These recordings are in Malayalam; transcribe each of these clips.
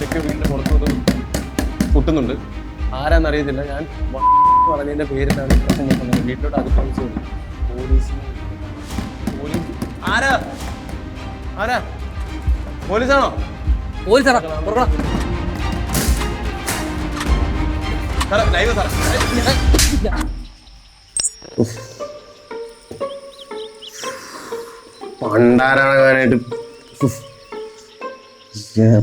മൈക്ക് വീടിൻ്റെ പുറത്തോട്ട് പൊട്ടുന്നുണ്ട്. ആരാന്നറിയത്തില്ല. ഞാൻ പറഞ്ഞതിൻ്റെ പേരിലാണ് പ്രശ്നം നോക്കുന്നത്. വീട്ടിലോട്ട് അകത്ത് വിളിച്ചു പോലീസ്. ആരാ ആരാ പോലീസാണോ? പോലീസാണോ? സാറേ ലൈവ് സാറേ. പണ്ടാരാകാനായിട്ട്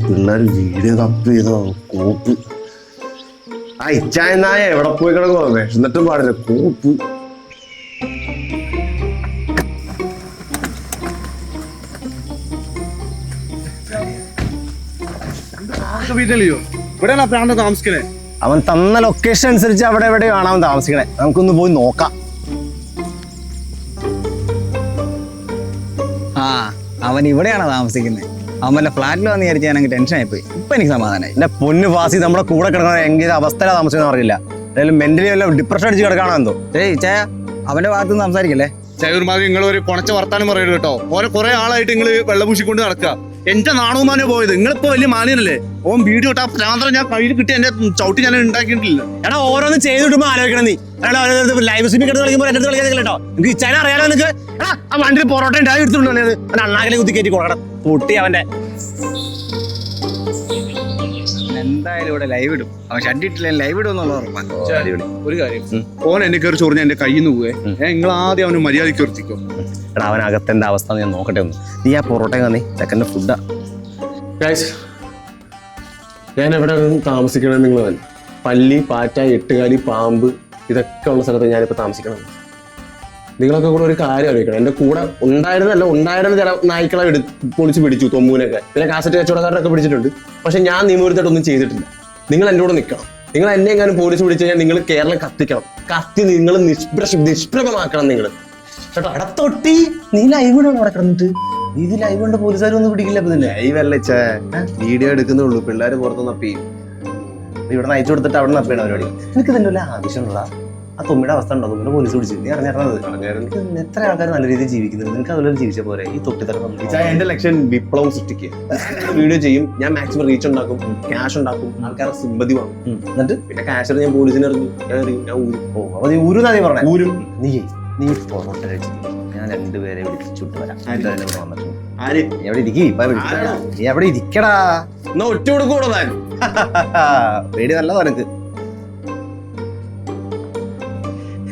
പിള്ളേർ വീഡിയോ കപ്പ് ചെയ്തോ കോപ്പ്. ആ ഇച്ചായ നായ എവിടെ പോയി കിടക്കുമോ? വിശന്നിട്ടും പാടില്ല കോപ്പ്. വീട്ടിലോ ഇവിടെയാണ് പ്രാണ താമസിക്കണേ? അവൻ തന്ന ലൊക്കേഷൻ അനുസരിച്ച് അവിടെ എവിടെയാണ് അവൻ താമസിക്കണേ. നമുക്കൊന്ന് പോയി നോക്കാം. ആ അവൻ ഇവിടെയാണോ താമസിക്കുന്നത്? അവൻ വല്ല ഫ്ലാറ്റിൽ വന്ന് വിചാരിച്ചാൽ എനിക്ക് ടെൻഷൻ ആയിപ്പോയി. ഇപ്പൊ എനിക്ക് സമാധാനമായി. എന്റെ പൊന്ന് ഫാസി നമ്മുടെ കൂടെ കിടക്കുന്ന എങ്ങനെ അവസ്ഥയിലാണ് താമസിക്കുന്ന അറിയില്ല. എന്തായാലും മെന്റലി വല്ല ഡിപ്രഷൻ അടിച്ച് കിടക്കാണോ എന്തോ. ചായ അവന്റെ ഭാഗത്ത് നിന്ന് സംസാരിക്കല്ലേ. ചൈർമാതി നിങ്ങൾ ഒരു കുണച്ച വർത്താനം പറയരുത് കേട്ടോ. ഓരോ കുറെ ആളായിട്ട് നിങ്ങൾ വെള്ളപൂശിക്കൊണ്ട് നടക്കുക. എന്റെ നാണവുമാനോ പോയത്. നിങ്ങളിപ്പോ വലിയ മാന്യനല്ലേ? ഓൻ വീഡിയോ ഇട്ടാ പ്രാന്തരം ഞാൻ കയ്യിൽ കിട്ടി എന്റെ ചവിട്ടി ഞാൻ ഉണ്ടാക്കിയിട്ടില്ല. എടാ ഓരോന്ന് ചെയ്തിട്ടുമ്പോ ആലോചിക്കണം നീ. ലൈവ് സ്ട്രീമിൽ കിടന്ന് കളിക്കുമ്പോൾ എന്റെ അടുത്ത് കളിക്കാൻ കേട്ടോ. എനിക്ക് ഇച്ചാനെ അറിയാലോ നിനക്ക്. ആ വണ്ടിയിൽ പൊറോട്ട ഉണ്ടായി എടുത്തിട്ടുണ്ടോ? അത് അണ്ണാക്കിലെ കുത്തി കയറ്റി കൊടുക്കണം. പൊട്ടി അവന്റെ. എന്തായാലും ഇവിടെ ലൈവ് ഇടും. അവൻ ഷഡിട്ടില്ല ലൈവ് ഇടും എന്നുള്ള ഉറപ്പാണ്. ഒരു കാര്യം, ഓൻ എന്നെ കയറി ചൊറിഞ്ഞ എന്റെ കയ്യിൽ നിന്ന് പോവേ. നിങ്ങൾ ആദ്യം അവന് മര്യാദയ്ക്ക് നിർത്തിക്കോ. എടാ അവനകത്ത് എന്താ അവസ്ഥ ഞാൻ നോക്കട്ടെ ഒന്ന്. നീ ആ പൊറോട്ട തന്നെ സെക്കൻഡ് ഫുഡാ. ഞാൻ എവിടെ താമസിക്കണം? നിങ്ങൾ തന്നെ പല്ലി, പാറ്റ, എട്ടുകാലി, പാമ്പ് ഇതൊക്കെ ഉള്ള സ്ഥലത്ത് ഞാനിപ്പോൾ താമസിക്കണം. നിങ്ങളൊക്കെ കൂടെ ഒരു കാര്യം അറിയിക്കണം. എൻ്റെ കൂടെ ഉണ്ടായിരുന്ന ചില നായ്ക്കളെ പൊളിച്ച് പിടിച്ചു, തൊമ്പൂനൊക്കെ. പിന്നെ കാസറ്റ് കച്ചവടക്കാരനൊക്കെ പിടിച്ചിട്ടുണ്ട്. പക്ഷെ ഞാൻ നിയമവിരുദ്ധമായിട്ടൊന്നും ചെയ്തിട്ടില്ല. നിങ്ങൾ എൻ്റെ കൂടെ നിൽക്കണം. നിങ്ങൾ എന്നെ എങ്ങാനും പോലീസ് പിടിച്ചു കഴിഞ്ഞാൽ നിങ്ങൾ കേരളം കത്തിക്കണം. കത്തി നിങ്ങൾ നിഷ്പ്രഭമാക്കണം നിങ്ങൾ കേട്ടോ. അടത്തൊട്ടി നീ ലൈവ് ഇടണം അവിടെ കിടന്നിട്ട്. ഇത് ലൈവ് കൊണ്ട് പോലീസുകാരൊന്നും പിടിക്കില്ല. ഇപ്പൊ ലൈവ് അല്ലേ വീഡിയോ എടുക്കുന്നുള്ളൂ. പിള്ളേർ പുറത്ത് നപ്പിയും ഇവിടെ നയിച്ചു കൊടുത്തിട്ട് അവിടെ നപ്പിയാണ് പരിപാടി. എനിക്ക് ഇതിൻ്റെ വല്ല ആവശ്യമുള്ള ആ തൊമ്മിയുടെ അവസ്ഥ ഉണ്ടോ? തൊമ്മിനെ പോലീസ് പിടിച്ചു. നീ അറിഞ്ഞിരുന്നത് എത്ര ആൾക്കാർ നല്ല രീതിയിൽ ജീവിക്കുന്നുണ്ട്. നിനക്ക് അതുപോലെ ജീവിച്ച പോലെ ഈ തൊട്ടിത്തരം. എന്റെ ലക്ഷ്യം വിപ്ലവം സൃഷ്ടിക്കുക. വീഡിയോ ചെയ്യും, ഞാൻ മാക്സിമം റീച്ച് ഉണ്ടാക്കും, ക്യാഷ് ഉണ്ടാക്കും, ആൾക്കാരുടെ സിമ്പതി വാങ്ങും. എന്നിട്ട് പിന്നെ ക്യാഷ് ഞാൻ പോലീസിനെ എറിഞ്ഞു, ഞാൻ ഊരും. ഓ അപ്പൊ നീ ഊരുന്നാ നീ പറഞ്ഞ ഊരും. നീ പൊറോട്ട കഴിച്ചിട്ട് ഞാൻ രണ്ടുപേരെ വിളിച്ചുട്ട് വരാം. വന്നിട്ടുണ്ട്. എവിടെ ഇരിക്കും? നീ എവിടെ ഇരിക്കടാ? എന്നാ ഒറ്റ കൊടുക്കൂടോ താൻ. പേടി നല്ലതാ നിനക്ക്.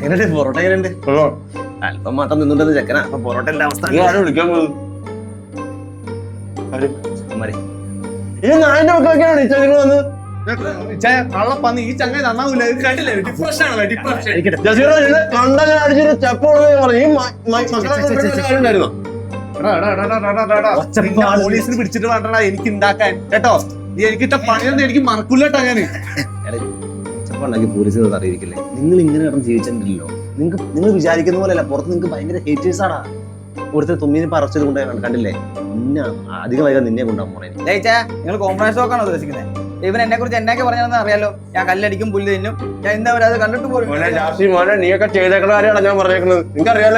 എങ്ങനെയുണ്ട് പൊറോട്ട? എങ്ങനെയുണ്ട്? അല്പം മാത്രം നിന്നുണ്ടെന്ന് ചെക്കനാ. അപ്പൊ പൊറോട്ടന്റെ അവസ്ഥ വിളിക്കാൻ പോകും. നാടിന്റെ മക്കളൊക്കെയാണ് ഈ ചങ്ങ വന്ന് കള്ളപ്പന്നി. ഈ ചങ്ങ നന്നാവില്ല. ഇത് കണ്ടില്ലേ? ഡിപ്രഷൻ പോലീസിന് പിടിച്ചിട്ട് വേണ്ടടാ എനിക്ക് ഉണ്ടാക്കാൻ കേട്ടോ. എനിക്കിട്ട പണിയൊന്നും എനിക്ക് മറക്കൂലട്ടാ. ഞാന് ഉണ്ടാക്കി പോലീസ് അറിയിരിക്കില്ലേ? നിങ്ങൾ ഇങ്ങനെ കിടന്ന് ജീവിച്ചിട്ടില്ലല്ലോ. നിങ്ങൾ വിചാരിക്കുന്ന പോലെയല്ല. പുറത്ത് നിങ്ങൾക്ക് ഭയങ്കര ഹേറ്റേഴ്സ് ആടാ. ഒരുത്തർ തുമ്മിനെ പറച്ചത് കൊണ്ടാണ് കണ്ടില്ലേ? നിന്നെ അധികം വൈകാൻ നിന്നെ കൊണ്ടാകും പോണേ. നിങ്ങൾ കോംപ്രമൈസ് നോക്കാണോ ഉദ്ദേശിക്കുന്നത്? ഇവൻ എന്നെ കുറിച്ച് എന്നൊക്കെ പറഞ്ഞാൽ അറിയാലോ. ഞാൻ കല്ലടിക്കും, പുല്ല് തിന്നും. ഞാൻ എന്താ പറയുക, അത് കണ്ടിട്ട് പോലും നീയൊക്കെ ചെയ്തേക്കുന്ന കാര്യമാണ് ഞാൻ പറഞ്ഞേക്കുന്നത്. നിങ്ങൾക്ക് അറിയാലോ.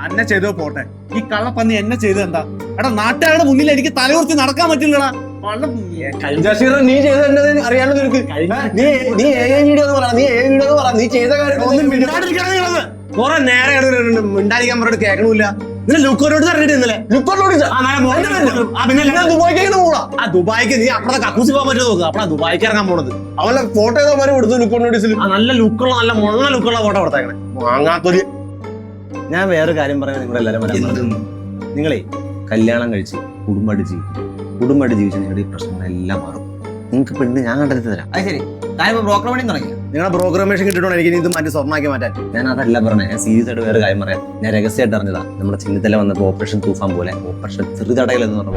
എന്നെ ചെയ്തോ പോട്ടെ. ഈ കള്ളപ്പന്നി എന്നെ ചെയ്ത് എന്താ? എടാ നാട്ടുകാരുടെ മുന്നിൽ എനിക്ക് തലകുറിച്ച് നടക്കാൻ പറ്റില്ലടാ. നീ ചെയ്തത് അറിയാലോ നിനക്ക്. നീ ചെയ്ത കാര്യം കുറെ നേരെ മിണ്ടായിരിക്കാൻ പറഞ്ഞിട്ട് കേൾക്കണില്ല. ലുക്കോനോട് പറഞ്ഞിട്ട് ഇന്നലെ ദുബായിക്ക് നീ അപ്പഴത്തെ കക്കൂസി പോകാൻ പറ്റുമോ നോക്കുക. അപ്പഴാ ദുബായിക്ക് ഇറങ്ങാൻ പോണത്. അവനെ ഫോട്ടോ ചെയ്തവന്മാരെ കൊടുത്തു ലുക്കോ നോട്ടീസിൽ. നല്ല ലുക്കുള്ള നല്ല മുള്ള ലുക്കുള്ള ഫോട്ടോ കൊടുത്തേക്കണേ. വാങ്ങാത്തൊരു. ഞാൻ വേറെ കാര്യം പറയാൻ നിങ്ങളെല്ലാരും നിങ്ങളെ കല്യാണം കഴിച്ച് കുടുംബമായിട്ട് ജീവിച്ച് നിങ്ങളുടെ ഈ പ്രശ്നങ്ങളെല്ലാം മാറും. നിങ്ങൾക്ക് പെണ്ണ് ഞാൻ കണ്ടെത്തി തരാം. അത് ശരി. ഞാനിപ്പോ ബ്രോക്കർ പണി തുടങ്ങി. നിങ്ങളുടെ ബ്രോക്കറേഷൻ കിട്ടിയിട്ടോ എനിക്ക് ഇത് മാറ്റി സ്വർണ്ണമാക്കി മാറ്റാൻ. ഞാൻ അതല്ല പറഞ്ഞത്. ഞാൻ സീരിയസ് ആയിട്ട് വേറെ കാര്യം പറയാം. ഞാൻ രഹസ്യമായിട്ട് അറിഞ്ഞതാ. നമ്മുടെ ചിഹ്നത്തില വന്നപ്പോൾ ഓപ്പറേഷൻ തൂഫാൻ പോലെ ഓപ്പറേഷൻ ചെറുതടയിൽ എന്ന് പറഞ്ഞ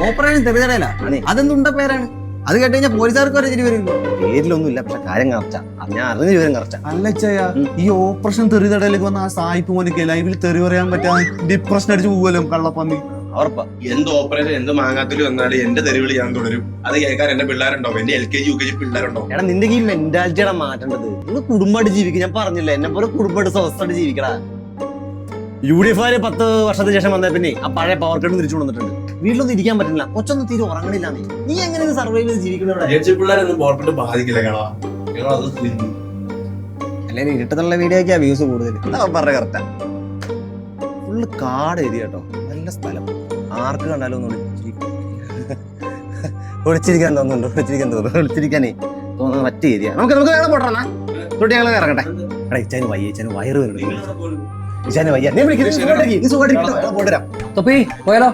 ഓപ്പറേഷൻ ചെറുതടയില. അതെന്തുണ്ട പേരാണ്? അത് കേട്ട് കഴിഞ്ഞാൽ പോലീസുകാർക്ക് വരെ ശരി വരും. പേരിലൊന്നും ഇല്ല, പക്ഷെ കാര്യം കറക്റ്റാ. ഞാൻ അറിഞ്ഞ വിവരം കറക്റ്റാ. അല്ല ചെയ്യാ ഈ ഓപ്പറേഷൻ തെറിതടയിലേക്ക് വന്ന ആ സായിപ്പ് മോനിക്ക് ലൈവിൽ തെറി പറയാൻ പറ്റാ ഡിപ്രഷൻ അടിച്ച് പോവല്ലോ കള്ളപ്പന്നി. ഉറപ്പാ. എന്ത് ഓപ്പറേഷൻ എന്ത് മാങ്ങാത്തില് വന്നാലും എന്റെ തെരുവിളി ഞാൻ തുടരും. അത് കേൾക്കാൻ എന്റെ പിള്ളേരുണ്ടോ? എന്റെ LKG UKG പിള്ളേരുണ്ടോ? എടാ നിന്റെ ഈ മെന്റാലിറ്റിയാണ് മാറ്റേണ്ടത്. നിങ്ങൾ കുടുംബമായിട്ട് ജീവിക്കും. ഞാൻ പറഞ്ഞില്ല, എന്നെ പോലെ കുടുംബമായിട്ട് സ്വസ്ഥമായിട്ട് ജീവിക്കടാ. UDF 10 വർഷത്തിന് ശേഷം വന്ന പിന്നെ ആ പഴയ പവർ കട്ട് തിരിച്ചു കൊണ്ടിട്ടുണ്ട്. വീട്ടിലൊന്നും ഇരിക്കാൻ പറ്റില്ല, കൊച്ചൊന്നും തീരെ ഉറങ്ങണില്ല. നീ എങ്ങനെ സർവൈവ് ചെയ്ത് ജീവിക്കണവിടെ? പിള്ളേരൊന്നും പുറപ്പെട്ട് ബാധിക്കില്ല കാണാ. അല്ലെങ്കിൽ ഇരുട്ടത്തുള്ള വീഡിയോക്കാ വ്യൂസ് കൂടുതൽ. പറഞ്ഞ കറക്റ്റാ. ഫുള്ള് കാട് ഏരിയ കേട്ടോ, നല്ല സ്ഥലം. ആർക്ക് കണ്ടാലും ഒന്ന് ഒളിച്ചിരിക്കാൻ തോന്നുന്നുണ്ടോ? ഒളിച്ചിരിക്കാനേ തോന്നുന്നത് മറ്റേ ഏരിയ. നമുക്ക് വേറെ പോട്ടാ തൊട്ട് ഞങ്ങൾ ഇറങ്ങട്ടെ. എടാ ഇച്ചാന് വയ്യ, ഇച്ചാന് വയറ് വരുന്നുണ്ട്. ഇച്ചാന് വയ്യ, നീ വിളിക്കുന്നത് പോട്ടുരാം. തൊപ്പി പോയാലോ?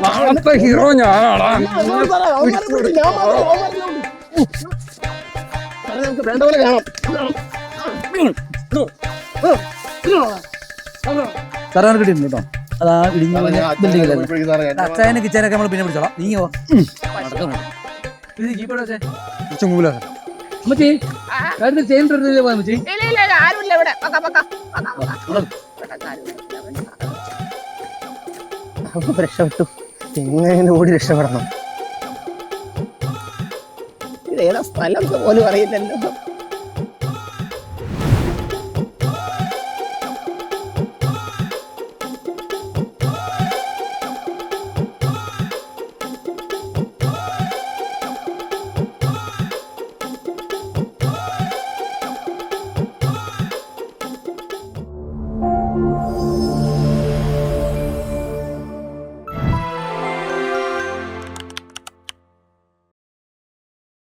നാളത്തെ ഹീറോ ഞാനാടാ. വേണ്ട പോലെ കാണാം. സാറേ കിട്ടിയിട്ടുണ്ട് കേട്ടോ. അതാ ഇടിഞ്ഞ അച്ചായനെ കിച്ചാനൊക്കെ നമ്മൾ പിന്നെ പിടിച്ചോളാം. നീങ്ങോ അമ്മച്ചി ചെയിൻ അമ്മച്ചി. രക്ഷപ്പെട്ടു. എങ്ങനെ ഓടി രക്ഷപ്പെടണം? ഇതേതാ സ്ഥലം പോലും അറിയില്ലല്ലോ.